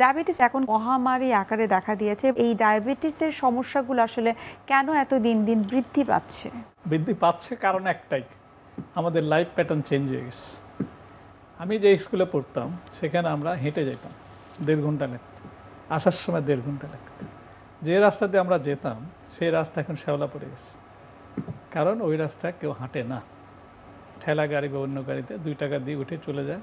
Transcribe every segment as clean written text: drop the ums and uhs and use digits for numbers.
Diabetes এখন মহামারী আকারে দেখা দিয়েছে। এই ডায়াবেটিসের সমস্যাগুলো আসলে কেন এত দিন দিন বৃদ্ধি পাচ্ছে? বৃদ্ধি পাচ্ছে কারণ একটাই, আমাদের লাইফ প্যাটার্ন চেঞ্জ হয়ে গেছে। আমি যে স্কুলে পড়তাম সেখানে আমরা হেঁটে যেতাম, 1.5 ঘন্টা লাগতো, আসার সময় 1.5 ঘন্টা লাগতো। যে রাস্তা দিয়ে আমরা যেতাম সেই রাস্তা এখন শ্যাওলা পড়ে গেছে, কারণ ওই রাস্তায় কেউ হাঁটে না। ঠেলা গাড়ি বা অন্য গাড়িতে 2 টাকা দিয়ে উঠে চলে যায়,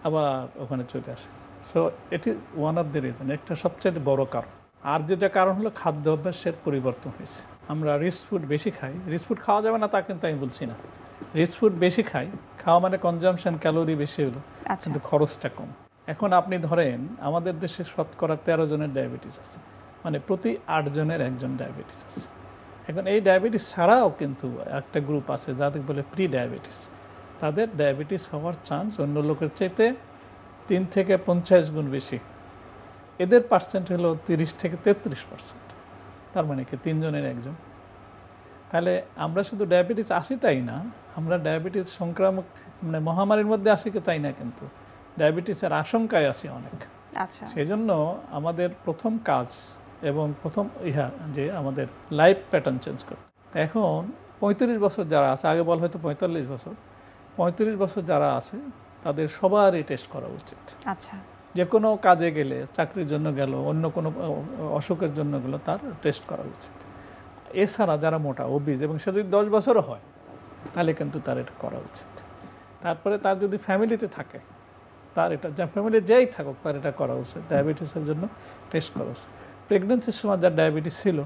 আবার ওখানে চলে আসে। সো এটি ওয়ান অফ দ্য রিজন, একটা সবচেয়ে বড় কারণ। আর যেটা কারণ হলো খাদ্য অভ্যাসের পরিবর্তন হয়েছে। আমরা রিচ ফুড বেশি খাই। রিচ ফুড খাওয়া যাবে না তা কিন্তু আমি বলছি না, রিচ ফুড বেশি খাই, খাওয়া মানে কনজামশন ক্যালোরি বেশি হলো, কিন্তু খরচটা কম। এখন আপনি ধরেন আমাদের দেশে শতকরা 13 জনের ডায়াবেটিস আছে, মানে প্রতি 8 জনের একজন ডায়াবেটিস আছে। এখন এই ডায়াবেটিস ছাড়াও কিন্তু একটা গ্রুপ আছে যাদের বলে প্রি ডায়াবেটিস। তাদের ডায়াবেটিস হওয়ার চান্স অন্য লোকের চাইতে 3 থেকে 50 গুণ বেশি। এদের পার্সেন্ট হলো 30 থেকে 33%। তার মানে কি 3 জনের 1 জন। তাহলে আমরা শুধু ডায়াবেটিস আসি তাই না, আমরা ডায়াবেটিস সংক্রামক মানে মহামারীর মধ্যে আসি কি তাই না, কিন্তু ডায়াবেটিসের আশঙ্কায় আসি অনেক। আচ্ছা, সেই জন্য আমাদের প্রথম কাজ এবং প্রথম যে আমাদের লাইফ প্যাটার্ন চেঞ্জ করতে। এখন 35 বছর যারা আছে, আগে বলা হয়তো 45 বছর, 35 বছর যারা আছে তাদের সবারই টেস্ট করা উচিত। আচ্ছা, যে কোনো কাজে গেলে, চাকরির জন্য গেল, অন্য কোনো অসুখের জন্য গেল, তার টেস্ট করা উচিত। এছাড়া যারা মোটা ওবিজ এবং সে যদি 10 বছরও হয় তাহলে কিন্তু তার এটা করা উচিত। তারপরে তার যদি ফ্যামিলিতে থাকে, তার এটা যা ফ্যামিলি যেই থাকুক তার এটা করা উচিত, ডায়াবেটিসের জন্য টেস্ট করা উচিত। প্রেগনেন্সির সময় যার ডায়াবেটিস ছিল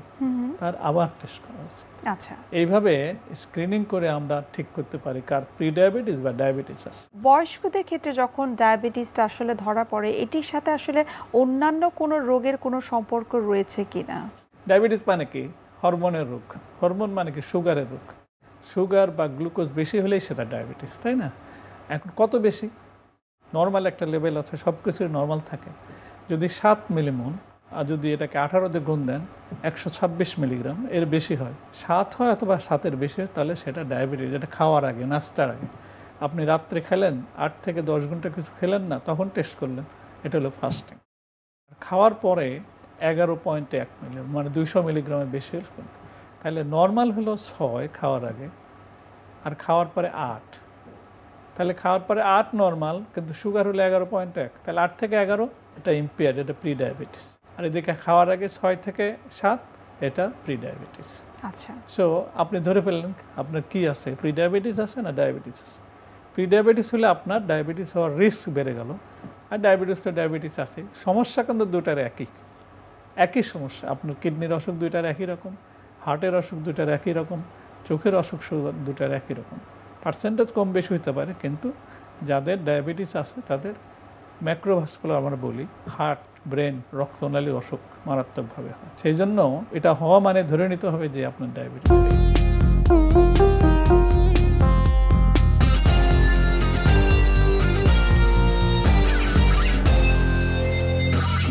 তার আবার টেস্ট করা উচিত। আচ্ছা, এইভাবে স্ক্রিনিং করে আমরা ঠিক করতে পারি কার প্রি ডায়াবেটিস বা ডায়াবেটিস আছে। বয়স্কদের ক্ষেত্রে যখন ডায়াবেটিসটা আসলে ধরা পড়ে, এটির সাথে আসলে অন্যান্য কোনো রোগের কোনো সম্পর্ক রয়েছে কিনা? ডায়াবেটিস মানে কি? হরমোনের রোগ। হরমোন মানে কি? সুগারের রোগ। সুগার বা গ্লুকোজ বেশি হলেই সেটা ডায়াবেটিস, তাই না? এখন কত বেশি? নর্মাল একটা লেভেল আছে, সব কিছুই নর্মাল থাকে। যদি 7 মিলিমন, আর যদি এটাকে 18 দিয়ে গুণ দেন 126 মিলিগ্রাম, এর বেশি হয়, 7 হয় অথবা 7-এর বেশি হয়, তাহলে সেটা ডায়াবেটিস। এটা খাওয়ার আগে, নাস্তার আগে। আপনি রাত্রে খেলেন, 8 থেকে 10 ঘন্টা কিছু খেলেন না, তখন টেস্ট করলেন, এটা হলো ফাস্টিং। খাওয়ার পরে 11.1 মিলিগ্রাম, মানে 200 মিলিগ্রামের বেশি হল। তাহলে নর্মাল হলো 6 খাওয়ার আগে, আর খাওয়ার পরে 8। তাহলে খাওয়ার পরে 8 নর্মাল, কিন্তু সুগার হলো 11.1, তাহলে 8 থেকে 11 এটা ইম্পেয়ার্ড, এটা প্রি ডায়াবেটিস। আর এদিকে খাওয়ার আগে 6 থেকে 7 এটা প্রি ডায়াবেটিস। আচ্ছা, সো আপনি ধরে ফেললেন আপনার কি আছে, প্রি ডায়াবেটিস আছে না ডায়াবেটিস আছে। প্রি ডায়াবেটিস হলে আপনার ডায়াবেটিস হওয়ার রিস্ক বেড়ে গেল, আর ডায়াবেটিস তো ডায়াবেটিস আছে। সমস্যা কিন্তু দুটার একই সমস্যা। আপনার কিডনির অসুখ দুইটার একই রকম, হার্টের অসুখ দুইটার একই রকম, চোখের অসুখ দুটার একই রকম। পার্সেন্টেজ কম বেশি হতে পারে, কিন্তু যাদের ডায়াবেটিস আছে তাদের ম্যাক্রোভাস্কুলার আমরা বলি, হার্ট, ব্রেন, রক্তনালীর অসুখ মারাত্মকভাবে হয়। সেই জন্য এটা হওয়া মানে ধরে নিতে হবে যে আপনার ডায়াবেটিস।